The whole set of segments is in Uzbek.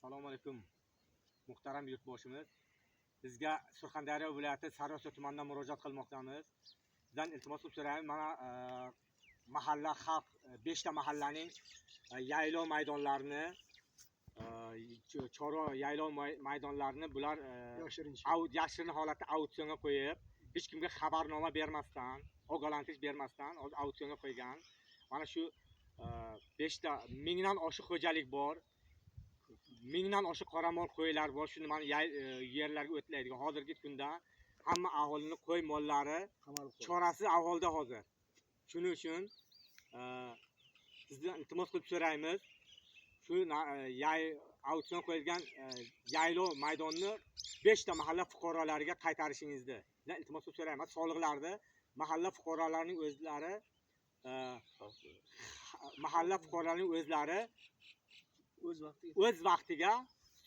Assalomu alaykum. Muhtaram yurtboshimiz. Bizga Surxondaryo viloyati Sariosiyo tumanidan murojaat qilmoqdamiz. Bizdan iltimos qilib so'raymiz. Mana mahalla xalq 5 ta mahallaning yaylov maydonlarini chorva yaylov maydonlarini bular yashirin holatda auksionga qo'yib, hech kimga xabarnoma bermasdan, ogohlantirish bermasdan auksionga qo'ygan. Mana shu 5 ta mingdan oshiq xo'jalik bor. Mingdan oshiq qoramol qo'ylar bor. Shuni mana yerlarga o'tlaydigan. Hozirgi kunda hamma aholining qo'y mollari chorasi ahvolda hozir. Shuning uchun sizdan iltimos qilib so'raymiz. Shu auksion qo'yilgan yaylov maydonni 5 ta mahalla fuqarolariga qaytarishingizni iltimos qilib so'raymiz. Soliqlarni mahalla fuqarolarining o'zlari o'z vaqtiga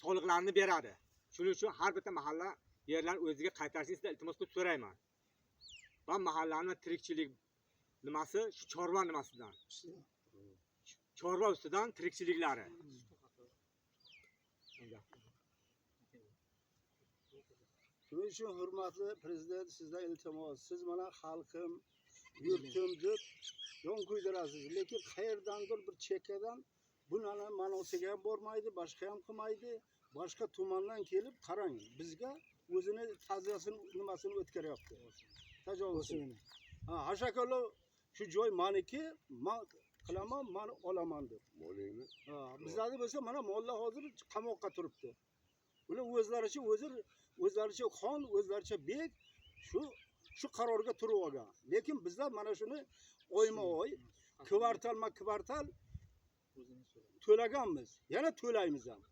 soliqlarni beradi. Shuning uchun har bitta mahalla yerlar o'ziga qaytarishingizni iltimos qilib so'rayman. Va mahallaning tirikchilik nimasi shu chorva nimasidan. Chorva ustidan tirikchiliklari. Shuning uchun hurmatli prezident, sizdan iltimos, siz mana xalqim, yurtim deb yon kuydirasiz, lekin qayerdandir bir chekkadan bunani ma'nosiga ham bormaydi, boshqa ham qilmaydi. Boshqa tumandan kelib qarang, bizga o'zini ta'ziyasini nimasini o'tkaryapti. Tajovuzini. Hashakalo shu joy meniki, men qilaman, men olaman deb. Mo'laymi? Bizlarda bo'lsa mana mollar hozir qamoqqa turibdi. Ular o'zlaricha xon, o'zlaricha bek shu qarorga turib olgan. Lekin bizlar mana shuni oyma-oy, kvartal to'laganmiz. Yana to'laymiz ham.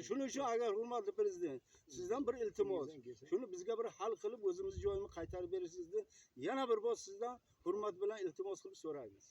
Shuning uchun agar hurmatli prezident, sizdan bir iltimos, shuni bizga bir hal qilib o'zimiz joyimizni qaytarib berishingizni yana bir bor sizdan hurmat bilan iltimos qilib so'raymiz.